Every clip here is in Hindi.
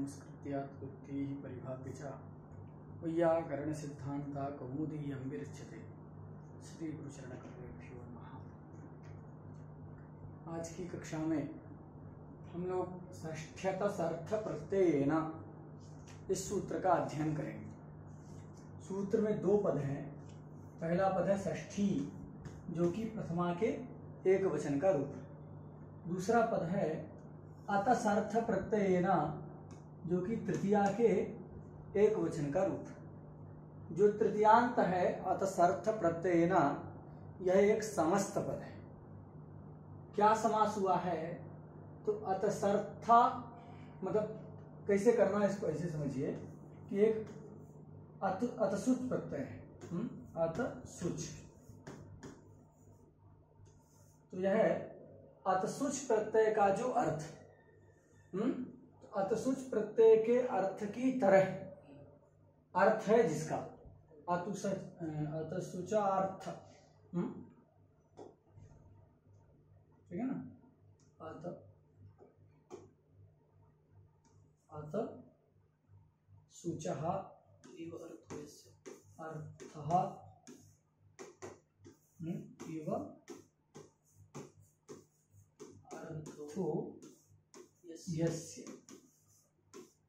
संस्कृत्यात्पत्तिः परिभाव्य च वैयाकरण सिद्धांता कौमुदीयं विरच्यते। श्री गुरुचरण कमलेभ्यो नमः। आज की कक्षा में हम लोग षष्ठ्यतसर्थ प्रत्ययेन इस सूत्र का अध्ययन करेंगे। सूत्र में दो पद हैं। पहला पद है षष्ठी, जो कि प्रथमा के एक वचन का रूप है। दूसरा पद है अतसर्थ प्रत्ययेन, जो कि तृतीया के एक वचन का रूप है। जो तृतीयांत है अतसर्थ प्रत्ययेन, यह एक समस्त पद है। क्या समास हुआ है? तो अतसर्थ मतलब कैसे करना है इसको, ऐसे समझिए कि एक अतसुच प्रत्यय है। अतसुच, तो यह अतसुच प्रत्यय का जो अर्थ, अतसुच प्रत्यय के अर्थ की तरह अर्थ है जिसका अतसुचार्थ, ठीक है ना। अतसुचः इव अर्थः इव अर्थो यस्य,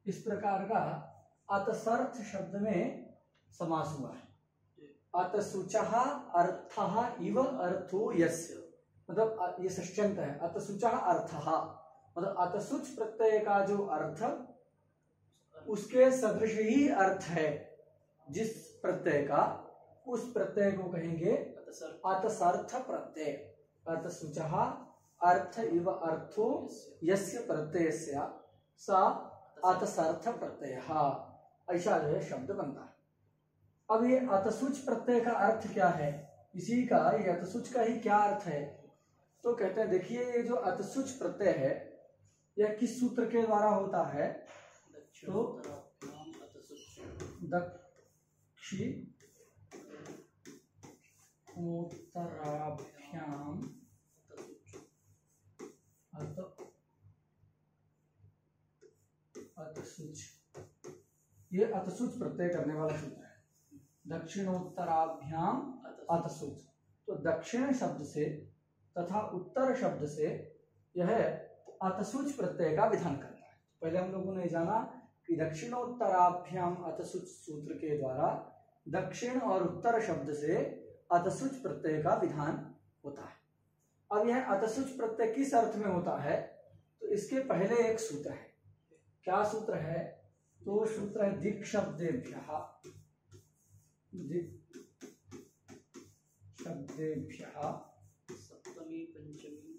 इस प्रकार का अतसर्थ शब्द में समास हुआ है। अतसुचः अर्थः इव अर्थो यस्य, मतलब ये षष्ठ्यंत है। अतसुचः अर्थः मतलब अतसुच प्रत्यय का जो अर्थ उसके सदृश ही अर्थ है जिस प्रत्यय का, उस प्रत्यय को कहेंगे अतसर्थ प्रत्यय। अतसुचः अर्थ इव अर्थो यस्य प्रत्ययस्य सा अतसर्थ प्रत्ययः, ऐसा जो है शब्द बनता है। अब ये अतसुच प्रत्यय का अर्थ क्या है, इसी का, ये अतसुच का ही क्या अर्थ है? तो कहते हैं, देखिए ये जो अतसुच प्रत्यय है यह किस सूत्र के द्वारा होता है? तो दक्षिणोत्तराभ्याम अतसुच, ये अतसुच प्रत्यय करने वाला सूत्र है। दक्षिणोत्तराभ्याम अतसुच, तो दक्षिण शब्द से तथा उत्तर शब्द से यह अतसुच प्रत्यय का विधान करता है। पहले हम लोगों ने जाना कि दक्षिणोत्तराभ्याम अतसुच सूत्र के द्वारा दक्षिण और उत्तर शब्द से अतसुच प्रत्यय का विधान होता है। अब यह अतसुच प्रत्यय किस अर्थ में होता है? तो इसके पहले एक सूत्र है। क्या सूत्र है? तो सूत्र है दिक्शब्देभ्यः, दिक्शब्देभ्यः सप्तमी पंचमी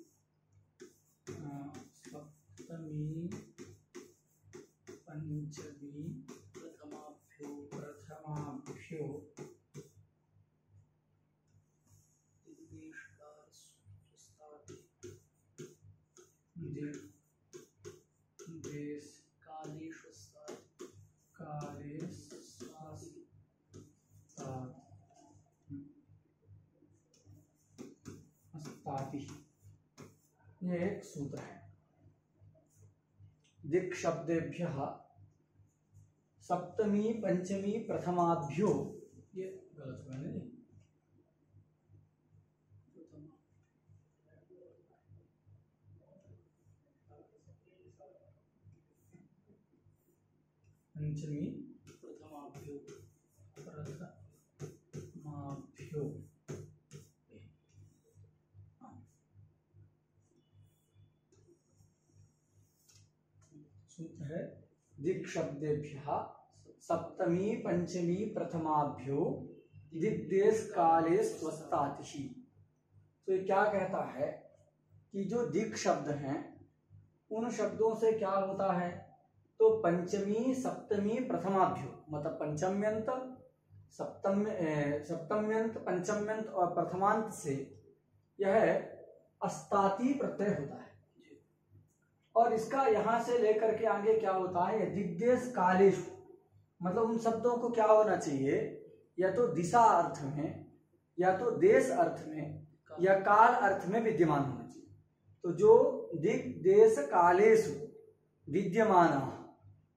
प्रथमाभ्यो ये एक सूत्र है। दिक् शब्देभ्यः सप्तमी पंचमी प्रथमाभ्यो, ये गलत हुआ है नहीं, पंचमी प्रथमाभ्यो सूत्र है दिक् शब्देभ्यः सप्तमी पंचमी प्रथमाभ्यो दिग्देश काले स्वस्थातिशि। तो ये क्या कहता है कि जो दिक् शब्द हैं उन शब्दों से क्या होता है? तो पंचमी सप्तमी प्रथमाभ्यो, मतलब पंचम्यंत सप्तम्यंत पंचम्यंत और प्रथमांत से यह अस्ताति प्रत्यय होता है। और इसका यहां से लेकर के आगे क्या होता है? दिग्देश कालेषु, मतलब उन शब्दों को क्या होना चाहिए? या तो दिशा अर्थ में, या तो देश अर्थ में, या काल अर्थ में विद्यमान होना चाहिए। तो जो दिग् देश कालेषु विद्यमान,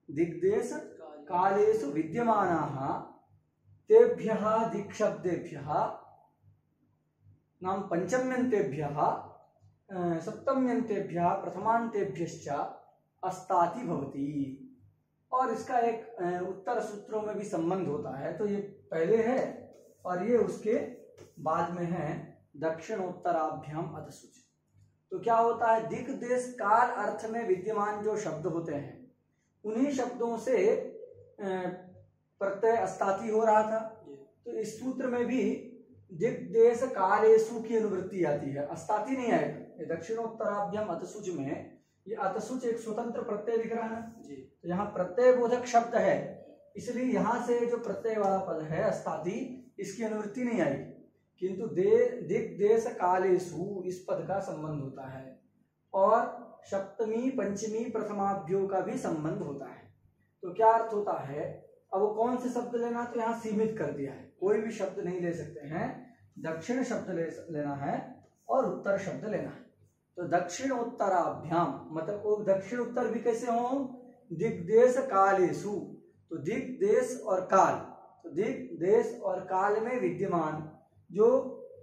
दिग्देश कालेषु विद्यमानाः तेभ्यः दिक्शब्देभ्यः नाम पंचम्यन्तेभ्यः सप्तम्यन्तेभ्यः प्रथमान्तेभ्यश्च अस्ताति भवति। और इसका एक उत्तर सूत्रों में भी संबंध होता है, तो ये पहले है और ये उसके बाद में है दक्षिणोत्तराभ्याम अतसुच। तो क्या होता है, दिक् देश काल अर्थ में विद्यमान जो शब्द होते हैं उन्हीं शब्दों से प्रत्यय अस्ताति हो रहा था। तो इस सूत्र में भी दिक् देश कालेषु की अनुवृत्ति आती है, अस्ताति नहीं आएगा। ये दक्षिणोत्तराभ्याम अतसुच में ये अतसुच एक स्वतंत्र प्रत्यय दिख रहा है जी। तो यहाँ प्रत्यय बोधक शब्द है, इसलिए यहाँ से जो प्रत्यय वाला पद है अस्ताति, इसकी अनुवृत्ति नहीं आएगी, किंतु दिक् देश कालेषु इस पद का संबंध होता है और सप्तमी पंचमी प्रथमाभ्यो का भी संबंध होता है। तो क्या अर्थ होता है, अब वो कौन से शब्द लेना, तो यहाँ सीमित कर दिया है, कोई भी शब्द नहीं ले सकते हैं, दक्षिण शब्द लेना है और उत्तर शब्द लेना है। तो दक्षिण उत्तराभ्याम मतलब वो दक्षिण उत्तर भी कैसे हो, दिग्देश कालेषु, तो दिक् देश और काल, तो दिक् देश और काल में विद्यमान जो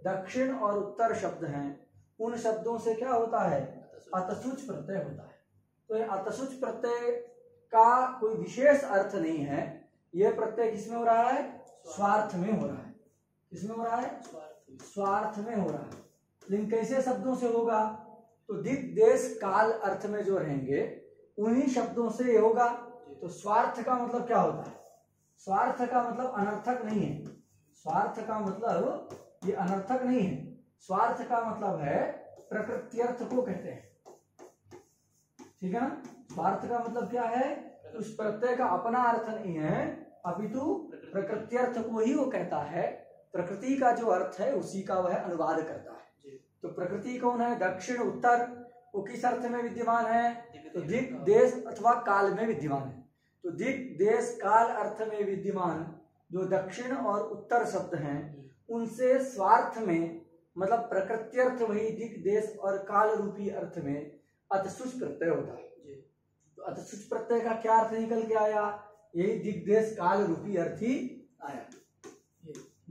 दक्षिण और उत्तर शब्द हैं उन शब्दों से क्या होता है, अतसुच प्रत्यय होता है। तो ये अतसुच प्रत्यय का कोई विशेष अर्थ नहीं है, यह प्रत्यय किसमें हो रहा है, स्वार्थ में हो रहा है। किसमें हो रहा है, स्वार्थ में हो रहा है। लेकिन कैसे शब्दों से होगा, तो दिक् देश काल अर्थ में जो रहेंगे उन्हीं शब्दों से ये होगा। तो स्वार्थ का मतलब क्या होता है, स्वार्थ का मतलब अनर्थक नहीं है, स्वार्थ का मतलब ये अनर्थक नहीं है, स्वार्थ का मतलब है प्रकृत्यर्थ को कहते हैं, ठीक है ना। स्वार्थ का मतलब क्या है, उस प्रत्यय का अपना अर्थ नहीं है, अपितु प्रकृत्यर्थ को ही वो कहता है, प्रकृति का जो अर्थ है उसी का वह अनुवाद करता है। तो प्रकृति कौन है, दक्षिण उत्तर, वो किस अर्थ में विद्यमान है, तो दिक् देश अथवा काल में विद्यमान है। तो दिक् देश काल अर्थ में विद्यमान जो दक्षिण और उत्तर शब्द हैं उनसे स्वार्थ में मतलब प्रकृत्यर्थ वही दिक् देश और काल रूपी अर्थ में अतसुच प्रत्यय होता है। तो अतसुच प्रत्यय का क्या अर्थ निकल के आया, यही दिक् देश काल रूपी अर्थ ही आया।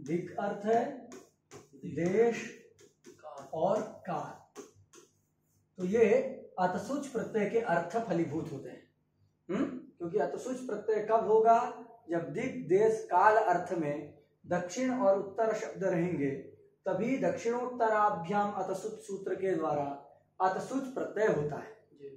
दिक् अर्थ है देश और काल, तो ये अतसुच प्रत्यय के अर्थ फलीभूत होते हैं। क्योंकि अतसुच प्रत्यय कब होगा, जब दिक् देश काल अर्थ में दक्षिण और उत्तर शब्द रहेंगे, तभी दक्षिणोत्तराभ्याम अतसुच सूत्र के द्वारा अतसुच प्रत्यय होता है।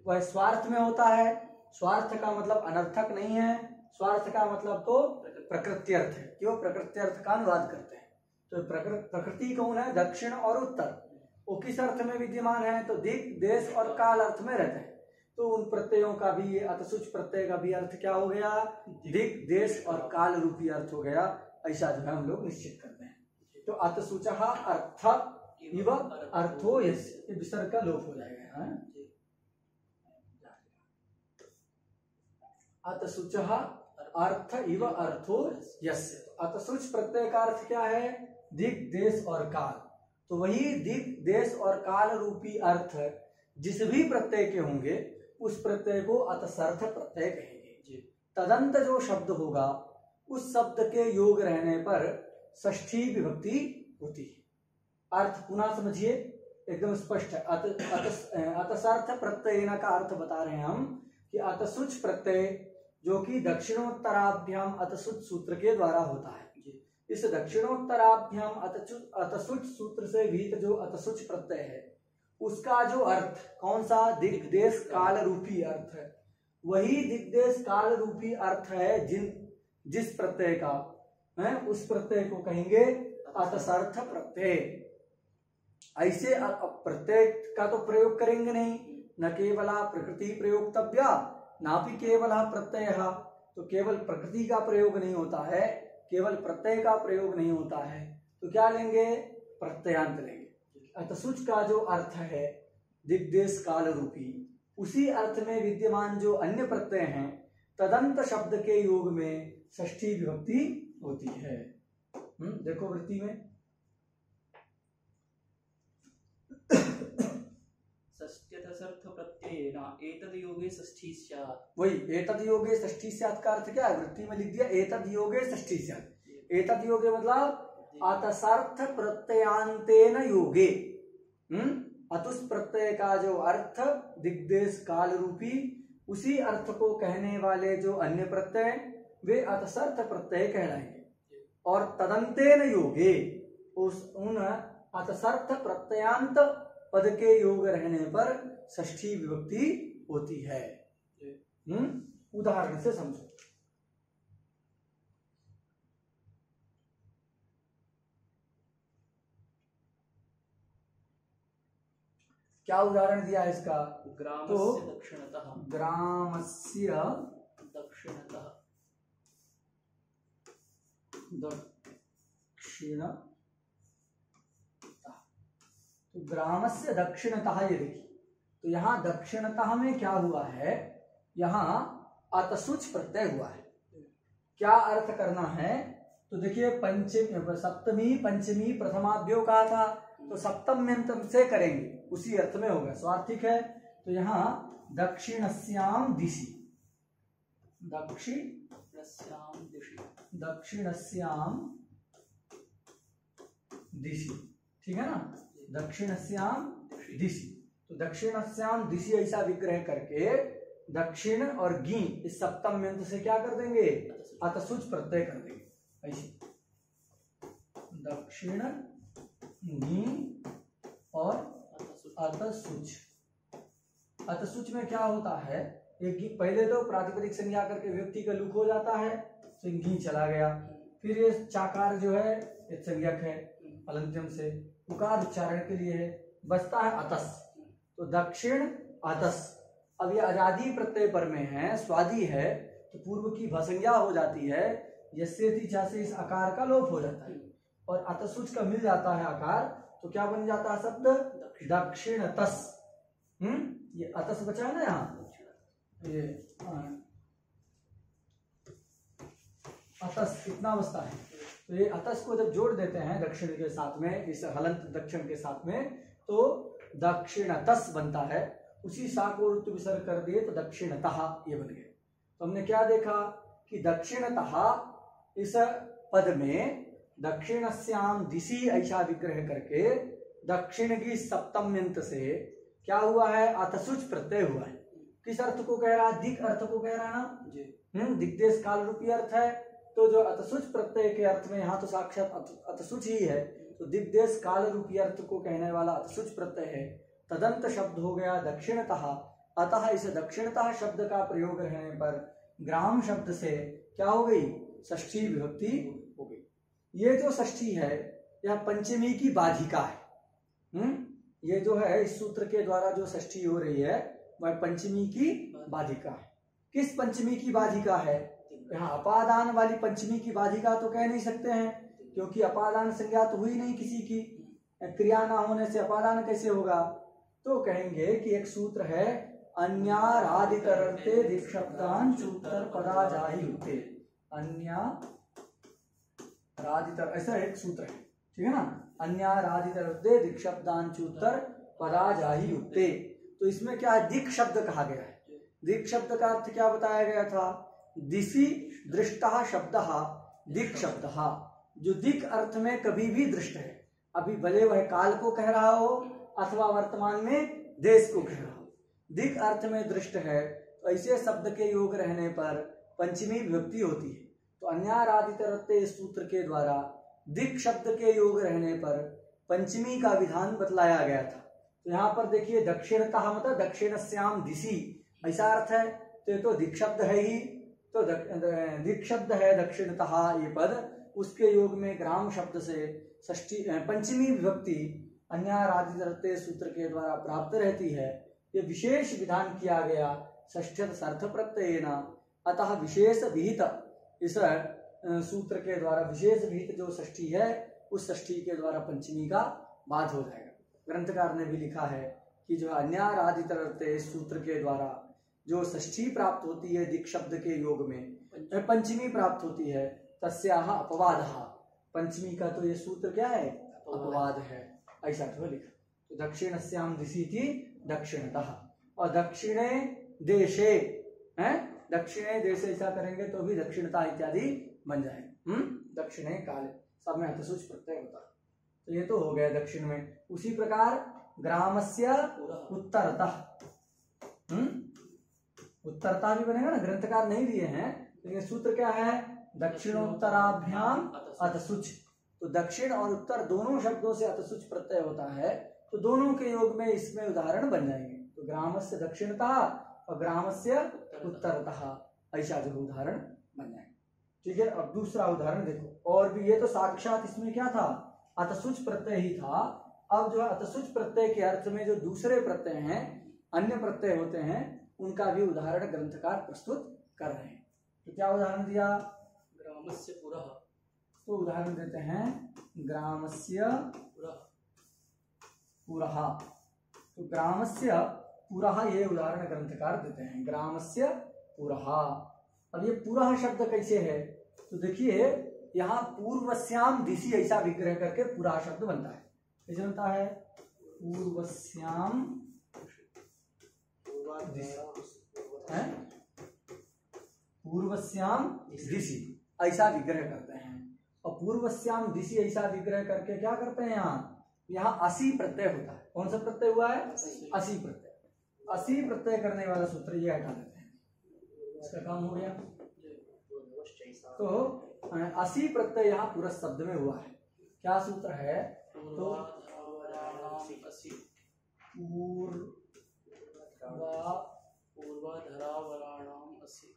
वह स्वार्थ में होता है, स्वार्थ का मतलब अनर्थक नहीं है, स्वार्थ का मतलब तो प्रकृत्यर्थ है, क्यों प्रकृत्यर्थ का अनुवाद करते हैं। तो प्रकृति कौन है, दक्षिण और उत्तर, वो किस अर्थ में विद्यमान है, तो दिक् देश और काल अर्थ में रहते हैं। तो उन प्रत्ययों का भी ये अतसुच प्रत्यय का भी अर्थ क्या हो गया, दिक् देश और काल रूपी अर्थ हो गया, ऐसा जो है हम लोग निश्चित करते हैं। तो अतसुचः अर्थ इव अर्थो यस्य, ये विसर्ग का लोप हो जाएगा। अतसुचः अर्थ इव अर्थो यस्य, अतसुच प्रत्यय का अर्थ क्या है, दिक् देश और काल। तो वही दिक् देश और काल रूपी अर्थ जिस भी प्रत्यय के होंगे उस प्रत्यय को अतसर्थ प्रत्यय कहेंगे। तदंत जो शब्द होगा उस शब्द के योग रहने पर षष्ठी विभक्ति होती है। अर्थ पुनः समझिए, एकदम स्पष्ट है। अतसर्थ प्रत्यय का अर्थ बता रहे हैं हम कि अतसुच प्रत्यय जो कि दक्षिणोत्तराभ्याम अतसुच सूत्र के द्वारा होता है। इस दक्षिणोत्तराभ्याम अतसुच सूत्र से भीत जो अतसुच प्रत्यय है उसका जो अर्थ कौन सा, दिक् देश काल रूपी अर्थ है, वही दिक् देश काल रूपी अर्थ है जिस प्रत्यय का है उस प्रत्यय को कहेंगे अतसर्थ प्रत्यय। ऐसे प्रत्यय का तो प्रयोग करेंगे नहीं, न केवला प्रकृति प्रयोक्तव्या नापि केवला प्रत्यय, तो केवल प्रकृति का प्रयोग नहीं होता है, केवल प्रत्यय का प्रयोग नहीं होता है, तो क्या लेंगे, प्रत्ययांत लेंगे। अतसुच का जो अर्थ है दिक् देश काल रूपी, उसी अर्थ में विद्यमान जो अन्य प्रत्यय हैं तदंत शब्द के योग में षष्ठी विभक्ति होती है। देखो वृत्ति में षष्ट्यतसर्थ एतद् योगे षष्ठी स्यात्। वही एतद् योगे षष्ठी स्यात् का अर्थ क्या है? वृत्ति में लिख दिया एतद् योगे षष्ठी स्यात्। एतद् योगे मतलब अतसर्थ प्रत्ययांतेन योगे। अतुस प्रत्यय का जो अर्थ दिग्देश काल रूपी, उसी अर्थ को कहने वाले जो अन्य प्रत्यय वे अतसर्थ प्रत्यय कहलाएंगे। और तदंतेन योगे उन अतसर्थ प्रत्ययांत पद के योग रहने पर षष्ठी विभक्ति होती है। उदाहरण से समझो। क्या उदाहरण दिया है इसका? ग्रामस्य दक्षिणतः। ग्रामस्य दक्षिणतः। दक्षिण तो ग्रामस्य दक्षिणतः, ये देखिए तो यहाँ दक्षिणतः में क्या हुआ है? यहाँ अतसुच प्रत्यय हुआ है। क्या अर्थ करना है? तो देखिए पंचमी सप्तमी पंचमी प्रथमाभ्यो कहा था, तो सप्तम्यंत से करेंगे उसी अर्थ में होगा। स्वार्थिक है तो यहाँ दक्षिणस्याम दिशि, दक्षिणस्याम दिशि, दक्षिणस्याम दिशि, ठीक है ना? दक्षिणस्याम दिशि, तो दक्षिणस्याम दिशि ऐसा विग्रह करके दक्षिण और गी इस सप्तम्यंत से क्या कर देंगे? अतसुच प्रत्यय कर देंगे। ऐसे दक्षिण गी और अतसुच। अतसुच में क्या होता है? एक पहले तो प्रातिपदिक संज्ञा करके व्यक्ति का लुक हो जाता है, तो घी चला गया। फिर ये चाकार जो है ये संज्ञक है, अलंत्यम से उकार उच्चारण के लिए है, बचता है अतस। तो दक्षिण अतस। अब ये अजादी प्रत्यय पर में है, स्वादी है, तो पूर्व की भसंज्ञा हो जाती है, यस्येति चा से इस आकार का लोप हो जाता है और अतसुच का मिल जाता है आकार, तो क्या बन जाता है शब्द? दक्षिणतस। ये अतस बचा है ना यहाँ, ये अतस कितना बचता है? तो ये अतस को जब जोड़ देते हैं दक्षिण के साथ में, इस हलंत दक्षिण के साथ में, तो दक्षिणतस बनता है। उसी सा को ऋतु विसर्ग कर दिए तो दक्षिणतः ये बन गए। तो हमने क्या देखा कि दक्षिणतः इस पद में दक्षिणस्याम दिशि ऐसा विग्रह करके दक्षिण की सप्तम्यंत से क्या हुआ है? अतसुच प्रत्यय हुआ है। किस अर्थ को कह रहा है? दिक अर्थ को कह रहा है ना? दिग्देश काल रूपी अर्थ है, तो जो अतसुच प्रत्यय के अर्थ में यहाँ तो साक्षात अतसुच ही है, तो दिग्देश काल रूपी अर्थ को कहने वाला अतसुच प्रत्यय है। तदंत शब्द हो गया दक्षिणतः। अतः इस दक्षिणतः शब्द का प्रयोग रहने पर ग्राम शब्द से क्या हो गई? षष्ठी विभक्ति हो गई। ये जो षष्ठी है यह पंचमी की बाधिका है। ये जो है इस सूत्र के द्वारा जो षष्ठी हो रही है वह पंचमी की बाधिका है। किस पंचमी की बाधिका है? यहाँ अपादान वाली पंचमी की बाधिका तो कह नहीं सकते हैं, क्योंकि अपादान संज्ञा तो हुई नहीं किसी की, क्रिया ना होने से अपादान कैसे होगा? तो कहेंगे कि एक सूत्र है अन्यारादितरते दिक्शब्दान चूतर पदा जाहि उक्ते। अन्यारादितर ऐसा एक सूत्र है, ठीक है ना? अन्यारादितरते दिक्शब्दान चूतर पदा जाहि उक्ते। तो इसमें क्या है? दिक् शब्द कहा गया है। दिक् शब्द का अर्थ क्या बताया गया था? दिशि दृष्टः शब्दः दिक् शब्दः, जो दिक् अर्थ में कभी भी दृष्ट है, अभी भले वह काल को कह रहा हो अथवा वर्तमान में देश को कह रहा हो, दिक् अर्थ में दृष्ट है, तो ऐसे शब्द के योग रहने पर पंचमी विभक्ति होती है। तो अन्यारादितरते इस सूत्र के द्वारा दिक् शब्द के योग रहने पर पंचमी का विधान बतलाया गया था। तो यहाँ पर देखिए दक्षिणतः मतलब दक्षिणस्याम दिशि ऐसा अर्थ है, तो ये तो दिक् शब्द है ही, तो दिक् शब्द है दक्षिणतः ये पद, उसके योग में ग्राम शब्द से षष्ठी पंचमी विभक्ति अन्यारादितरते सूत्र के द्वारा प्राप्त रहती है। ये विशेष विधान किया गया षष्ठ्यत सर्थ प्रत्ययेन। अतः विशेष विहित, इस सूत्र के द्वारा विशेष विहित जो षष्ठी है उस षष्ठी के द्वारा पंचमी का बाध हो जाएगा। ग्रंथकार ने भी लिखा है कि जो अन्यारादितरते सूत्र के द्वारा जो षष्ठी प्राप्त होती है दिक् शब्द के योग में, पंचमी प्राप्त होती है, तस्याह अपवादः। पंचमी का तो ये सूत्र क्या है? अपवाद है, ऐसा तो लिखा। तो दक्षिणस्याम दिशि थी दक्षिणतः। और दक्षिणे देशे, हैं, दक्षिणे देशे ऐसा करेंगे तो भी दक्षिणता इत्यादि बन जाएंगे। दक्षिणे काले सब में अतसुच प्रत्यय होता है। तो ये तो हो गया दक्षिण में। उसी प्रकार ग्रामस्य उत्तरतः, उत्तरता भी बनेगा ना, ग्रंथकार नहीं दिए हैं लेकिन सूत्र क्या है, दक्षिणोत्तराभ्याम अतसुच। तो दक्षिण और उत्तर दोनों शब्दों से अतसुच प्रत्यय होता है, तो दोनों के योग में इसमें उदाहरण बन जाएंगे। तो ग्रामस्य दक्षिणतः और ग्रामस्य उत्तरतः ऐसा जो उदाहरण बन जाएंगे। ठीक है, अब दूसरा उदाहरण देखो। और भी ये तो साक्षात इसमें क्या था, अतसुच प्रत्यय ही था। अब जो है अतसुच प्रत्यय के अर्थ में जो दूसरे प्रत्यय हैं, अन्य प्रत्यय होते हैं, उनका भी उदाहरण ग्रंथकार प्रस्तुत कर रहे हैं। तो क्या उदाहरण दिया, ग्रामस्य पुरः, तो उदाहरण देते हैं ग्रामस्य पुरः। तो ग्रामस्य पुरः ये उदाहरण ग्रंथकार देते हैं, ग्रामस्य पुरः। अब ये पुरः शब्द कैसे है, तो देखिए यहाँ पूर्वस्याम दिशि ऐसा विग्रह करके पुरः शब्द बनता है। कैसे बनता है, पूर्वस्याम है, पूर्वस्याम दिशि ऐसा विग्रह करते हैं। और पूर्वस्याम दिशि ऐसा विग्रह करके क्या करते हैं, यहाँ असी प्रत्यय होता है। कौन सा प्रत्यय हुआ है, असी प्रत्यय। असी प्रत्यय करने वाला सूत्र ये हटा देते हैं, इसका काम हो गया। तो असी प्रत्यय यहाँ पूरा शब्द में हुआ है। क्या सूत्र है, तो पूर्वाधरावराणाम असि,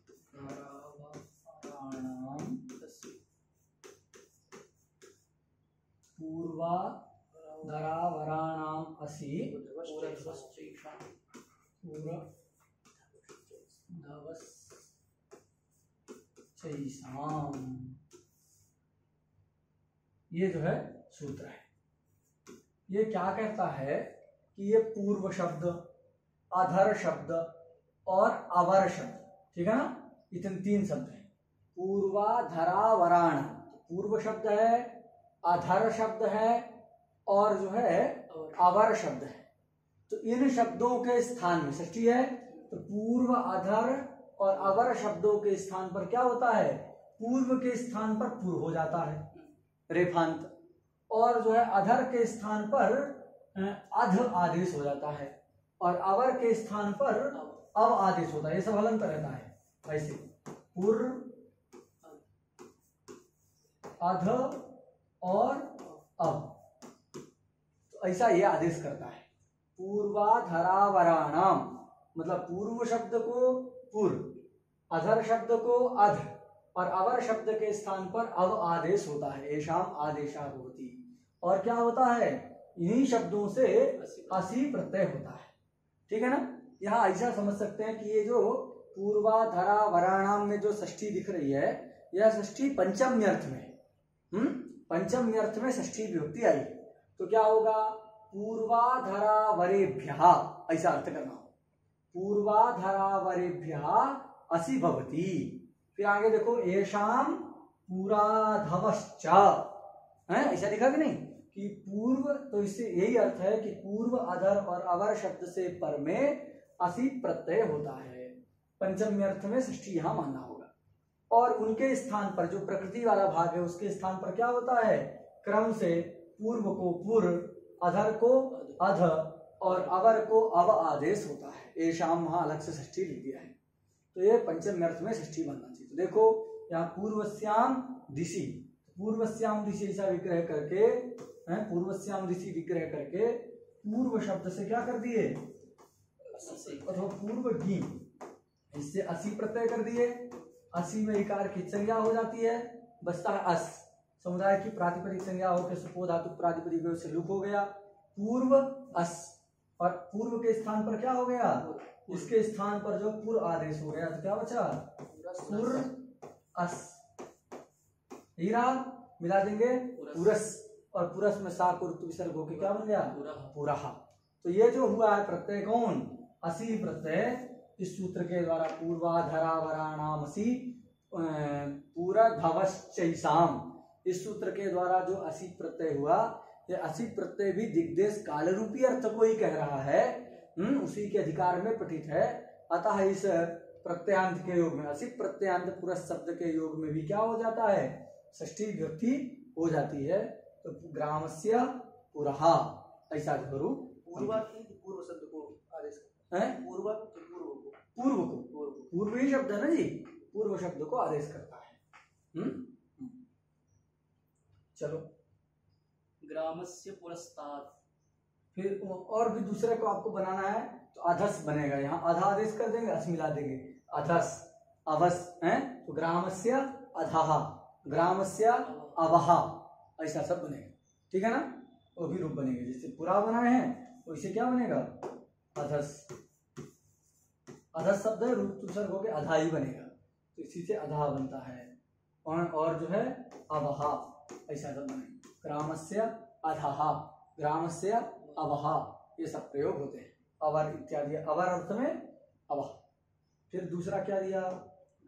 पूर्वाधरावराणाम असि ये जो है सूत्र है। ये क्या कहता है कि ये पूर्व शब्द, अधर शब्द और अवर शब्द, ठीक है ना, इतने तीन शब्द हैं। पूर्वाधरावराण पूर्व शब्द है, अधर शब्द है और जो है अवर शब्द है। तो इन शब्दों के स्थान में षष्ठी है, तो पूर्व, अधर और अवर शब्दों के स्थान पर क्या होता है, पूर्व के स्थान पर पूर्व हो जाता है रेफांत, और जो है अधर के स्थान पर अध आदेश हो जाता है, और अवर के स्थान पर अव आदेश होता है। ये सब हलंत रहता है वैसे, पूर्व, अध और अव, तो ऐसा ये आदेश करता है। पूर्वाधरावराणाम मतलब पूर्व शब्द को पूर्व, अधर शब्द को अध और अवर शब्द के स्थान पर अव आदेश होता है। एषाम आदेशा होती, और क्या होता है, इन्हीं शब्दों से असी प्रत्यय होता है। ठीक है ना, यहाँ ऐसा समझ सकते हैं कि ये जो पूर्वाधरावराणाम में जो षष्ठी दिख रही है, यह षष्ठी पंचम्यर्थ में, पंचम्यर्थ में षष्ठी विभक्ति आई। तो क्या होगा, पूर्वाधरावरेभ्यः ऐसा अर्थ करना हो, पूर्वाधरावरेभ्यः असि भवति। फिर आगे देखो, येषाम पुराधवश्च, है ऐसा दिखा कि नहीं, कि पूर्व, तो इससे यही अर्थ है कि पूर्व, अधर और अवर शब्द से पर में असी प्रत्यय होता है। पंचम्य अर्थ में षष्ठी यहाँ मानना होगा। और उनके स्थान पर जो प्रकृति वाला भाग है उसके स्थान पर क्या होता है, क्रम से पूर्व को पूर्व, अधर को अध और अवर को अव आदेश होता है। येषाम वहां अलग से षष्ठी लिख दिया है, तो ये पंचम्य अर्थ में षष्ठी बनना चाहिए। तो देखो यहाँ पूर्वस्याम दिशि, पूर्वस्याम दिशि ऐसा विग्रह करके, पूर्वस्याम दिशि विग्रह करके पूर्व शब्द से क्या कर दिए, अथवा पूर्व की, इससे असी प्रत्यय कर दिए। असी में इकार की संज्ञा हो जाती है, बचता है अस, समुदाय की प्रातिपदिक संज्ञा होकर सुपो धातु प्रातिपदिक से लुक हो गया पूर्व अस, और पूर्व के स्थान पर क्या हो गया, इसके स्थान पर जो पूर्व आदेश हो गया, तो क्या बचा, पूर्व अस। हीरा मिला देंगे पुरस, और पुरस में सा कुर्त विसर्ग होकर क्या बन गया, पुरहा। तो ये जो हुआ है प्रत्यय कौन, असी प्रत्यय, इस सूत्र के द्वारा पूर्वाधरावराणामसि पूरधवश्चैषाम, इस सूत्र के द्वारा जो असी प्रत्यय हुआ, ये असी प्रत्यय भी दिग्देश काल रूपी अर्थ को ही कह रहा है, उसी के अधिकार में पठित है। अतः इस प्रत्ययांत के योग में, असित प्रत्ययांत पुरः शब्द के योग में भी क्या हो जाता है, षष्ठी विभक्ति हो जाती है। तो ग्रामस्य पुरः ऐसा करो। पूर्व शब्द को आदेश करता है, पूर्व को पूर्व ही शब्द है ना जी, पूर्व शब्द को आदेश करता है। चलो ग्रामस्य पुरस्तात्, फिर और भी दूसरे को आपको बनाना है तो अधस बनेगा। यहाँ अधा आदेश कर देंगे, अस मिला देंगे, अधस अवस है। तो ग्रामस्य अधः, ग्रामस्य अवः, ऐसा सब बनेगा। ठीक है ना, वो भी रूप बनेंगे। जैसे पुरा बनाए हैं वैसे क्या बनेगा, अधस। अधस शब्द है, रूप तुसर्ग होके अधा ही बनेगा, तो इसी से अधा बनता है। और जो है अवः, ऐसा सब बनेगा। ग्रामस्य अधः, ग्रामस्य अवः, ये सब प्रयोग होते हैं। अवर इत्यादि, अवर अर्थ में अवः। फिर दूसरा क्या दिया,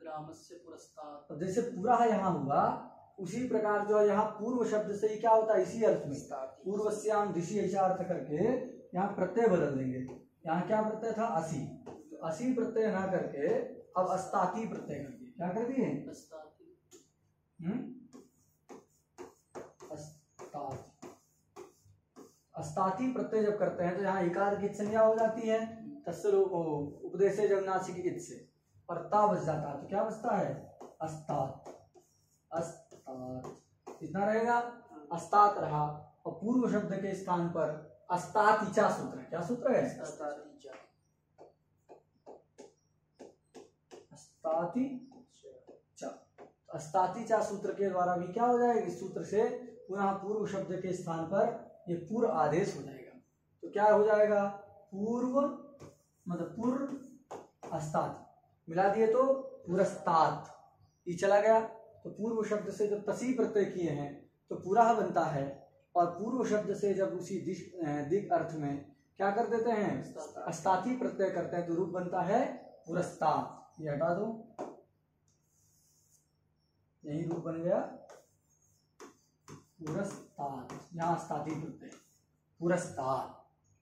ग्रामस्य पुरस्तात्। अब जैसे पूरा है यहाँ हुआ, उसी प्रकार जो है यहाँ पूर्व शब्द से ही क्या होता है, इसी अर्थ में पूर्वस्याम दिशि ऐसा अर्थ करके यहाँ प्रत्यय बदल देंगे। यहाँ क्या प्रत्यय था, असी, तो असी प्रत्यय ना करके अब अस्ताति प्रत्यय कर दिए। क्या कर दिए, अस्ताति प्रत्यय जब करते हैं तो यहाँ इकार की संज्ञा हो जाती है, तस्य उपदेश जब नासिक इत से, और ता बच जाता है, तो क्या बचता है, अस्तात। अस्तात इतना रहेगा, अस्तात रहा। और पूर्व शब्द के स्थान पर अस्तातिचा सूत्र है। क्या सूत्र है, अस्तातिचा। अस्तातिचा सूत्र के द्वारा भी क्या हो जाएगा, इस सूत्र से पुनः पूर्व शब्द के स्थान पर ये पूर्व आदेश हो जाएगा। तो क्या हो जाएगा, पूर्व मतलब पूर्व अस्तात मिला दिए तो पुरस्तात, ये चला गया। तो पूर्व शब्द से जब तसी प्रत्यय किए हैं तो पूरा बनता है, और पूर्व शब्द से जब उसी दिक अर्थ में क्या कर देते हैं, अस्ताति प्रत्यय करते हैं, तो रूप बनता है पुरस्तात। ये हटा दो, यही रूप बन गया पुरस्तात। यहाँ अस्ताति प्रत्यय पुरस्तात,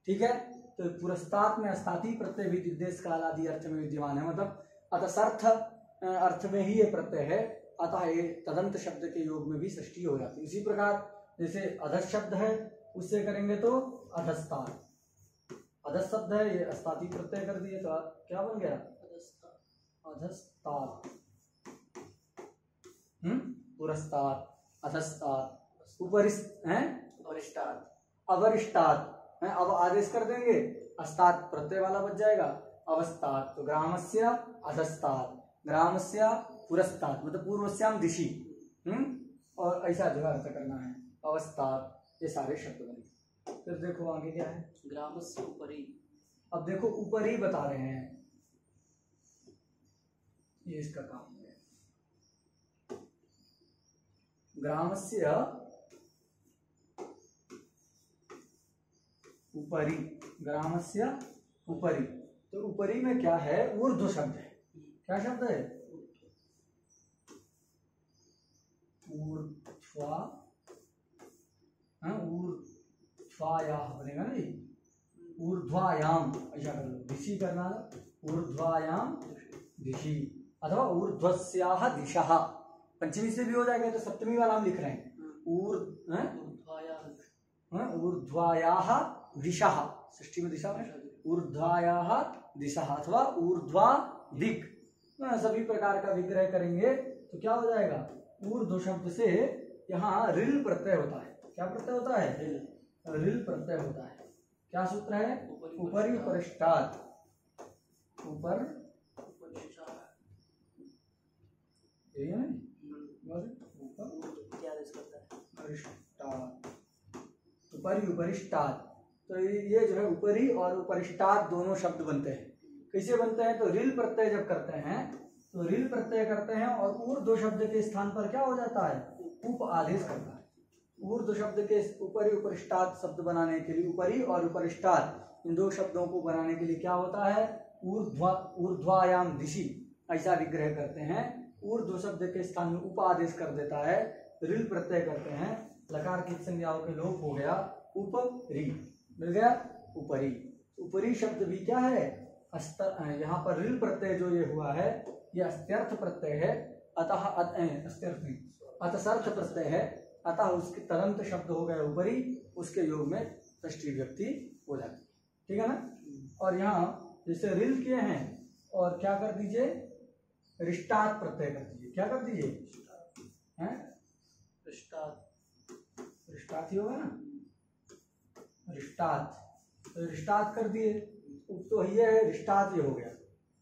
ठीक है। तो पुरस्तात में अस्ताति प्रत्यय भी निर्देश काल आदि अर्थ में विद्यमान है, मतलब अतसर्थ अर्थ में ही ये प्रत्यय है। अतः ये तदंत शब्द के योग में भी षष्ठी हो जाती है। इसी प्रकार जैसे अधस शब्द है, उससे करेंगे तो अधस्तात। अधस शब्द है, ये अस्ताति प्रत्यय कर दिए तो क्या बन गया, अधस्तात। पुरस्तात, अधस्तात, उपरिस्त है, अवरिष्टात है। अब आदेश कर देंगे, अस्तात प्रत्यय वाला बच जाएगा, अवस्थात। तो ग्रामस्य अधस्तात, ग्रामस्य पुरस्तात, मतलब पूर्वस्याम दिशि। और ऐसा जो अर्थ करना है, अवस्थात, ये सारे शब्द बने। फिर देखो आगे क्या है, ग्रामस्य उपरि। अब देखो ऊपर ही बता रहे हैं, ये इसका काम है। ग्रामस्य उपरि, ग्रामस्य उपरि, तो उपरि में क्या है, ऊर्ध्व शब्द है। क्या शब्द है, ऊर्ध्वा, ऊर्ध्वायाः बनेगा ना, ऊर्ध्वायाम ऐसा कर लो, दिशि करना, ऊर्ध्वायाम दिशि, अथवा ऊर्ध्वस्याः दिशः। पंचमी से भी हो जाएगा, तो सप्तमी वाला हम लिख रहे हैं, ऊर्ध्वायाः दिशः, षष्ठी में दिशा में, ऊर्ध्वायाः दिशः अथवा ऊर्ध्वा दिक्। सभी प्रकार का विग्रह करेंगे तो क्या हो जाएगा, ऊर्ध्व शब्द से यहाँ रिल प्रत्यय होता है। क्या प्रत्यय होता है, रिल प्रत्यय होता है। क्या सूत्र है, ऊपरी उपरिष्टात्, ऊपर यही है ऊपरी उपरिष्टात्। तो ये जो है ऊपरी और उपरिष्टात् दोनों शब्द बनते हैं। कैसे बनते हैं, तो रिल प्रत्यय जब करते हैं तो रिल प्रत्यय करते हैं, और ऊर्ध्व शब्द के स्थान पर क्या हो जाता है, उप आदेश करता है। ऊर्ध्व शब्द के ऊपरी उपरिष्टात् शब्द बनाने के लिए, ऊपरी और उपरिष्टात् इन दो शब्दों को बनाने के लिए क्या होता है, ऊर्ध्वायाम दिशि ऐसा विग्रह करते हैं। ऊर्ध्व शब्द के स्थान में उप आदेश कर देता है, रिल प्रत्यय करते हैं, लकार की संज्ञाओं के लोप हो गया, उपरी मिल गया, ऊपरी। उपरी शब्द भी क्या है, यहाँ पर रिल प्रत्यय जो ये हुआ है ये अस्त्यर्थ प्रत्यय है, अतः अस्त्यर्थ नहीं अतसर्थ प्रत्यय है, अतः उसके तदंत शब्द हो गया उपरी, उसके योग में षष्ठी विभक्ति हो जाती है। ठीक है ना। और यहाँ जैसे रिल किए हैं और क्या कर दीजिए, रिष्टात प्रत्यय कर दीजिए। क्या कर दीजिए, हैं रिष्टात ही होगा ना, रिष्टात, तो रिष्टात कर दिए तो ये है रिष्टात, ये हो गया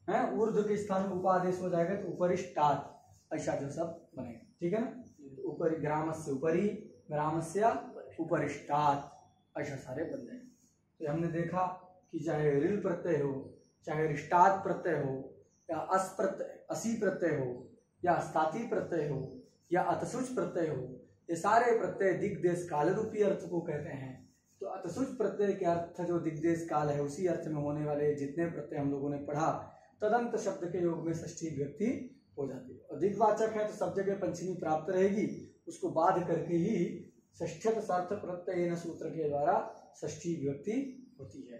है, ऊर्ध्व के स्थान में उपादेश हो जाएगा तो उपरिष्टात, ऐसा जो सब बनेगा। ठीक है ना। ऊपरी ग्रामस्य उपरी, ग्रामस्य उपरिष्टात, ऐसा सारे बन जाएंगे। तो हमने देखा कि चाहे रिल प्रत्यय हो, चाहे रिष्टात प्रत्यय हो, या अस प्रत्यय असी प्रत्यय हो, या स्थाती प्रत्यय हो, या अतसुच प्रत्यय हो, ये सारे प्रत्यय दिग्देश काल रूपी अर्थ को कहते हैं। तो अतसुच प्रत्यय के अर्थ जो दिग्देश काल है, उसी अर्थ में होने वाले जितने प्रत्यय हम लोगों ने पढ़ा, तदंत शब्द के योग में षष्ठी विभक्ति हो जाती है। और दिग्वाचक है तो सब जगह पंचमी प्राप्त रहेगी, उसको बाध करके ही षष्ठ्यत सार्थ प्रत्यय सूत्र के द्वारा षष्ठी विभक्ति होती है।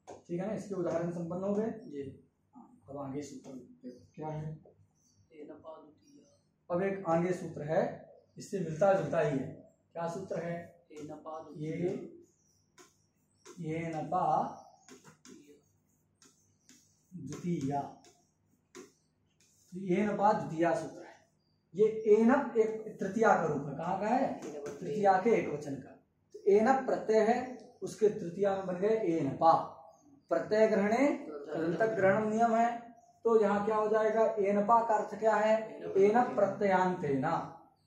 ठीक है ना। इसके उदाहरण संपन्न हो गए ये। अब आगे सूत्र क्या है, अब एक आगे सूत्र है, इससे मिलता जुलता ही है। क्या सूत्र है, ये नपा द्वितीया, ये नपा द्वितीया सूत्र है। ये एनप एक तृतीया का रूप है। कहाँ का है, तृतीया के एक वचन का। तो एनप प्रत्यय है, उसके तृतीया में बन गए एनपा। प्रत्यय ग्रहणे तदंत ग्रहण नियम है, तो यहाँ क्या हो जाएगा, एनपा का अर्थ क्या है, एनप प्रत्ययांतेन,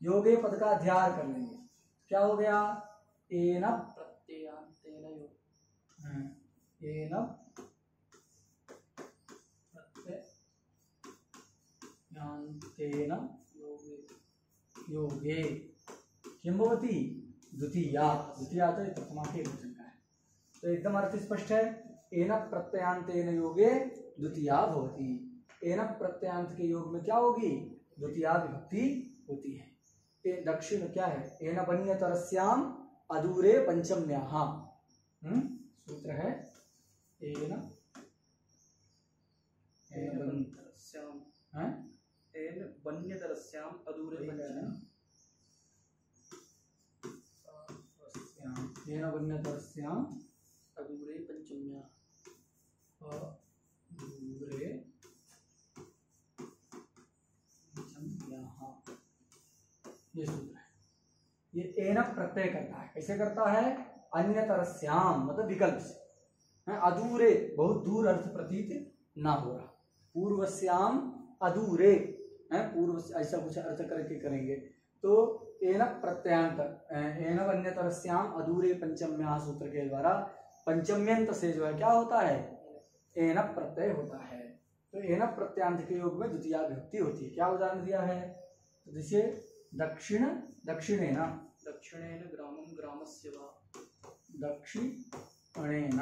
योगे पद का अध्याय कर लेंगे। क्या हो गया, एनप प्रत्ययांतेन, एनप प्रत्ययांतेन योगे किं भवति, द्वितीया। द्वितीया तो प्रथमा के वचन का है, तो एकदम अर्थ स्पष्ट है। एनप प्रत्ययांतेन योगे द्वितीया भवति। एनप प्रत्ययांत के योग में क्या होगी, द्वितीया विभक्ति होती है। दक्षिण क्या है, एन बन्यतरस्याम अदूरे पंचम्याः। सूत्र है एन बन्यतरस्याम अदूरे पंचम्याः, एन बन्यतरस्याम अदूरे पंचम्याः, अदूरे ये सूत्र है। ये एनप प्रत्यय करता है। कैसे करता है, अन्यतरस्याम मतलब विकल्प से, अदूरे बहुत दूर अर्थ प्रतीत ना हो रहा, पूर्वस्याम अदूरे, पूर्व से ऐसा कुछ अर्थ करके करेंगे। तो एनप प्रत्ययांत, एनप अन्यतरस्याम अदूरे पंचम्या सूत्र के द्वारा पंचम्यंत से जो है क्या होता है, एनप प्रत्यय होता है। तो एनप प्रत्यांत के योग में द्वितीया विभक्ति होती है। क्या उदाहरण दिया है, तो जैसे दक्षिण दक्षिणेन, दक्षिणेन ग्रामं ग्रामस्य वा, दक्षिणेन,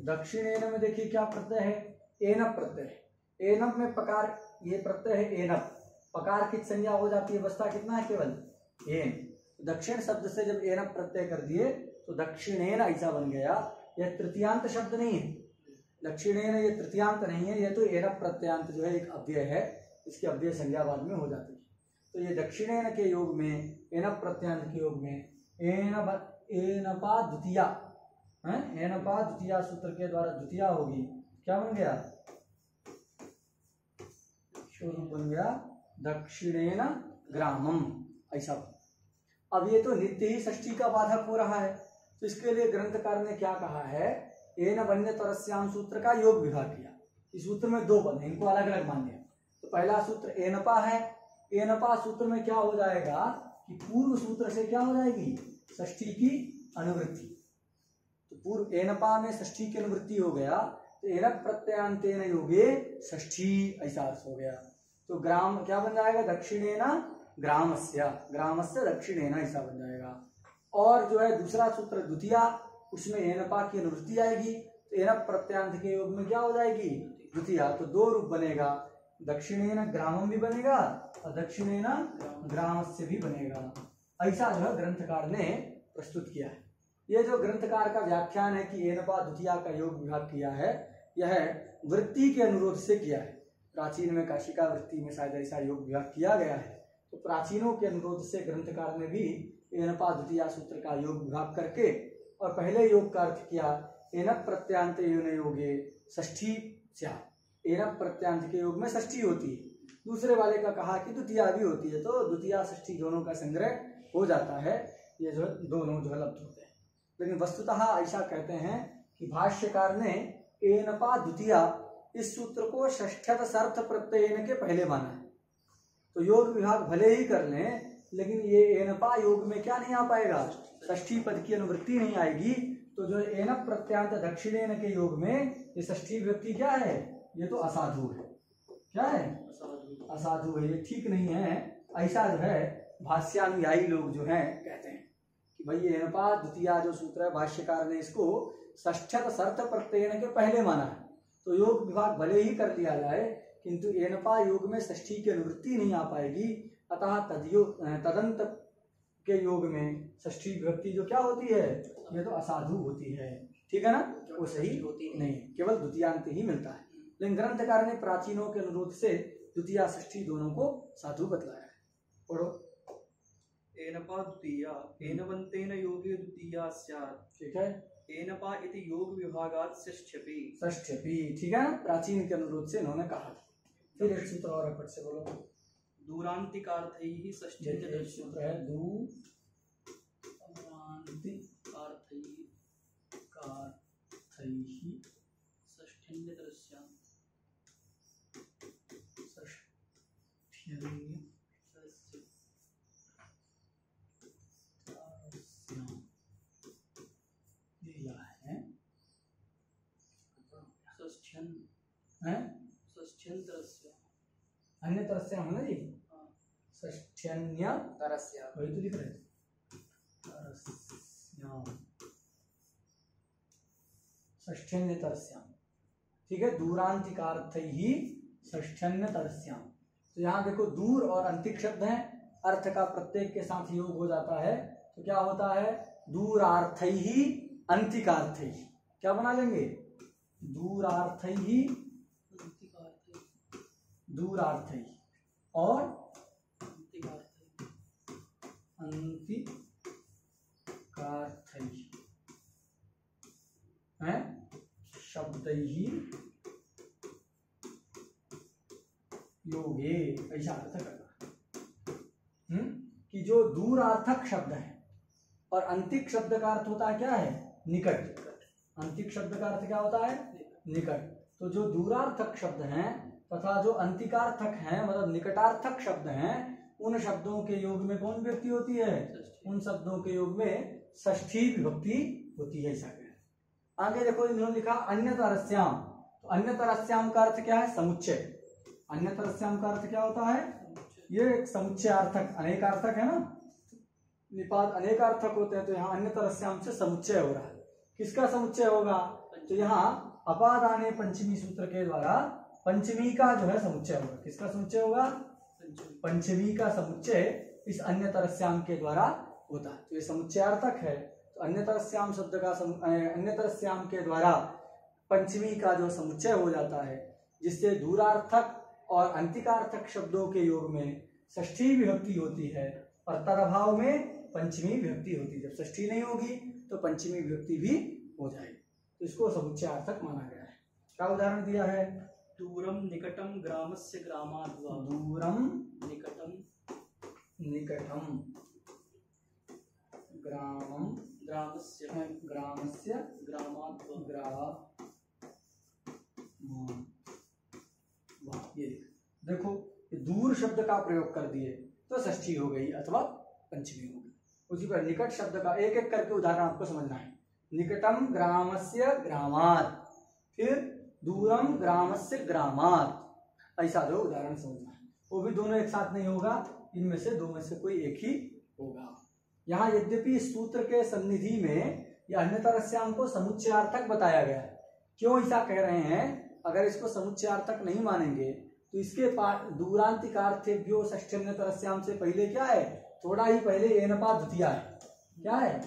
दक्षिणेन में देखिए क्या प्रत्यय है, एनप प्रत्यय। एनप में पकार, ये प्रत्यय है एनप, पकार की संज्ञा हो जाती है, बचता कितना है, केवल एन। दक्षिण शब्द से जब एनप प्रत्यय कर दिए तो दक्षिणेन ऐसा बन गया। यह तृतीयांत शब्द नहीं है, दक्षिणेन ये तृतीयांत नहीं है, यह तो एनप प्रत्यांत जो है एक अव्यय है, इसकी अव्यय संज्ञा बाद में हो जाती है। तो ये दक्षिणेन के योग में, एनप प्रत्यांत के योग में एनपा द्वितीया, एनपा द्वितीया सूत्र के द्वारा द्वितीया होगी। क्या बन गया, स्वरूप बन गया दक्षिणेन ग्रामम, ऐसा। अब ये तो नित्य ही षष्ठी का बाधक हो रहा है, तो इसके लिए ग्रंथकार ने क्या कहा है, एन बन्यतरस्याम सूत्र का योग विभाग किया। इस सूत्र में दो पद हैं, इनको अलग अलग मान लिया। तो पहला सूत्र एनपा है, एनपा सूत्र में क्या हो जाएगा कि पूर्व सूत्र से क्या हो जाएगी, षष्ठी की अनुवृत्ति। तो पूर्व एनपा में षष्ठी की अनुवृत्ति हो गया, तो एनप प्रत्ययांतेन योगे षष्ठी, ऐसा अर्थ हो गया। तो ग्राम क्या बन जाएगा, दक्षिणेन ग्रामस्य, ग्रामस्य दक्षिणेन, ऐसा बन जाएगा। और जो है दूसरा सूत्र द्वितीया, उसमें एनपा की अनुवृत्ति आएगी, तो एनप प्रत्यांत के योग में क्या हो जाएगी, द्वितीया। तो दो रूप बनेगा, दक्षिणेन ग्रामम भी बनेगा और दक्षिणेन ग्रामस्य भी बनेगा। ऐसा जो है ग्रंथकार ने प्रस्तुत किया है। ये जो ग्रंथकार का व्याख्यान है कि एनपा द्वितीया का योग विभाग किया है, यह वृत्ति के अनुरोध से किया है। प्राचीन में काशिका वृत्ति में शायद ऐसा योग विभाग किया गया है, तो प्राचीनों के अनुरोध से ग्रंथकार ने भी एनपा द्वितीया सूत्र का योग विभाग करके और पहले योग का अर्थ किया एन प्रत्यांत योगे षष्ठी स्यात्। एन प्रत्यांत के योग में षष्ठी होती है, दूसरे वाले का कहा कि द्वितीया भी होती है, तो द्वितीया षष्ठी दोनों का संग्रह हो जाता है, ये जो दोनों जो लब्ध होते हैं। लेकिन वस्तुतः ऐसा कहते हैं कि भाष्यकार ने एनपा द्वितीया इस सूत्र को षष्ठ्यत सर्थ प्रत्ययन के पहले माना है। तो योग विभाग भले ही कर लें, लेकिन ये एनपा योग में क्या नहीं आ पाएगा, षष्ठी पद की अनुवृत्ति नहीं आएगी। तो जो एन प्रत्यांत दक्षिणेन के योग में ये षष्ठी विभक्ति क्या है, ये तो असाधु है। क्या है, असाधु है, ये ठीक नहीं है। ऐसा जो है भाष्यानुयायी लोग जो हैं कहते हैं कि भाई एनपा द्वितीया जो सूत्र है, भाष्यकार ने इसको षष्ठ्यत सर्थ प्रत्ययन के पहले माना है। तो योग विभाग भले ही कर दिया जाए, किंतु एनपा योग में षष्ठी की अनुवृत्ति नहीं आ पाएगी। अतः तदंत के योग में षष्ठी विभक्ति जो क्या होती है, ये तो असाधु होती है। ठीक है ना, वो सही होती नहीं, केवल द्वितीयांत ही मिलता है। लेकिन ग्रंथकार ने प्राचीनों के अनुरोध से द्वितीया षष्ठी दोनों को साधु बतलाया है। पढ़ो। एनपा द्वितीया एनवंतेन योगे द्वितीया स्यात्। ठीक है, एनपा इति योग विभागात् षष्ठ्यपि। षष्ठ्यपि, ठीक है, प्राचीन के अनुरोध से इन्होंने कहा था। फिर एक सूत्र और पट से बोलो। दूरांतिकार्थैः षष्ठ्यन्य सूत्र है दूरांतिकार्थैः षष्ठ्यन्यतरस्याम् अन्य तरस्या है ना जी, षष्ठ्यन्य तरस्या, वही तो लिख रहे हैं षष्ठ्यन्य तरस्याम। ठीक है, दूरांतिकार्थैः षष्ठ्यन्य तरस्याम। तो यहाँ देखो दूर और अंतिक शब्द हैं, अर्थ का प्रत्येक के साथ योग हो जाता है, तो क्या होता है, दूरार्थैः अंतिकार्थैः। क्या बना लेंगे, दूरार्थैः दूरार्थैः और अंतिकार्थैः हैं शब्दैः योगे, ऐसा अर्थ करना। कि जो दूरार्थक शब्द है और अंतिक शब्द का अर्थ होता है क्या है, निकट। अंतिक शब्द का अर्थ क्या होता है, निकट। तो जो दूरार्थक शब्द हैं तथा जो अंतिकार्थक हैं, मतलब निकटार्थक शब्द हैं, उन शब्दों के योग में कौन विभक्ति होती है, उन शब्दों के योग में षष्ठी विभक्ति होती है। ऐसा कह आगे देखो, इन्होंने लिखा अन्यतरस्याम। तो अन्यतरस्याम का अर्थ क्या है, समुच्चय। अन्यतरस्याम का अर्थ क्या होता है, ये एक समुच्चयार्थक, अनेकार्थक है ना, निपात अनेकार्थक होते हैं। तो यहाँ अन्यतरस्याम से समुच्चय हो रहा है। किसका समुच्चय होगा, तो यहाँ अपादाने पंचमी सूत्र के द्वारा पंचमी का जो है समुच्चय होगा। किसका समुच्चय होगा, पंचमी का समुच्चय इस अन्यतरस्याम के द्वारा होता है। तो ये समुच्चयार्थक है। तो अन्यतरस्याम शब्द का अन्यतरस्याम के द्वारा पंचमी का जो समुच्चय हो जाता है, जिससे दूरार्थक और अंतिकार्थक शब्दों के योग में षष्ठी विभक्ति होती है और तदभाव में पंचमी विभक्ति होती है। जब षष्ठी नहीं होगी तो पंचमी विभक्ति भी हो जाएगी। तो इसको समुच्चयार्थक माना गया है। क्या उदाहरण दिया है, दूरम निकटम ग्रामस्य ग्रामाद् वा। दूरम निकटम ग्रामम ग्रामस्य ग्रामाद् वा। ये देखो, दूर शब्द का प्रयोग कर दिए तो षष्ठी हो गई अथवा पंचमी हो गई। उसी पर निकट शब्द का एक एक करके उदाहरण आपको समझना है। निकटम ग्रामस्य ग्रामात्, फिर दूरम ग्रामस्य ग्रामात्, ऐसा दो उदाहरण समझना है। वो भी दोनों एक साथ नहीं होगा, इनमें से दो में से कोई एक ही होगा। यहाँ यद्यपि इस सूत्र के सन्निधि में यह अन्यतरस्याम को समुच्चयार्थक बताया गया है। क्यों ऐसा कह रहे हैं, अगर इसको समुच्चयार्थक नहीं मानेंगे तो इसके दूरांतिकार्थेभ्यो षष्ठ्यन्यतरस्याम से पहले क्या है, थोड़ा ही पहले एनपा द्वितीया है। क्या है,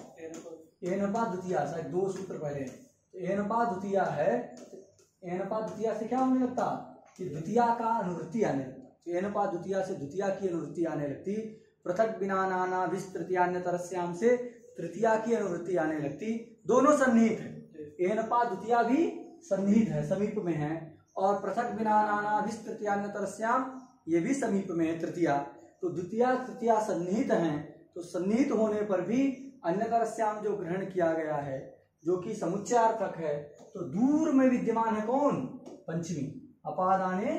एनपा द्वितीया, शायद 2 सूत्र पहले हैं। तो एनपा द्वितीया है, एनपा द्वितीया से क्या होने लगता कि द्वितीया का अनुवृत्ति आने लगता। तो एनपा द्वितीया से द्वितीया की अनुवृत्ति आने लगती। पृथक बिना नाना विस तृतीयान्यतरस्याम से तृतीया की अनुवृत्ति आने लगती। दोनों सन्निहित है, एनपा द्वितीया भी सन्निहित है, समीप में है, और पृथक बिना नाना विस तृतीयान्यतरस्याम ये भी समीप में है, तृतीया। तो द्वितीया तृतीया सन्निहित हैं, तो सन्निहित होने पर भी अन्यतरस्याम जो ग्रहण किया गया है, जो कि समुच्चयार्थक है, तो दूर में विद्यमान है कौन? पंचमी। अपादाने,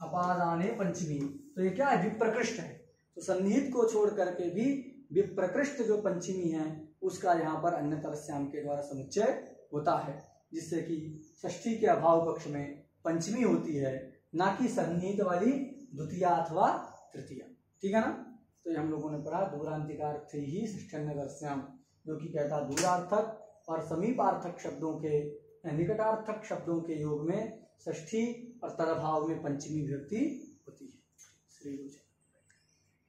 अपादाने पंचमी, तो ये क्या है? विप्रकृष्ट है। तो सन्निहित को छोड़ करके भी विप्रकृष्ट जो पंचमी है उसका यहाँ पर अन्यतरस्याम के द्वारा समुच्चय होता है, जिससे कि षष्ठी के अभाव पक्ष में पंचमी होती है, ना कि सन्निहित वाली द्वितीया अथवा तृतीया। ठीक है ना? तो ये हम लोगों ने पढ़ा दूरांतिकार्थ ही षष्ठ्यन्नतरस्याम, जो कि कहता दूरार्थक और समीपार्थक शब्दों के, निकटार्थक शब्दों के योग में षष्ठी और तदभाव में पंचमी विभक्ति होती है। श्री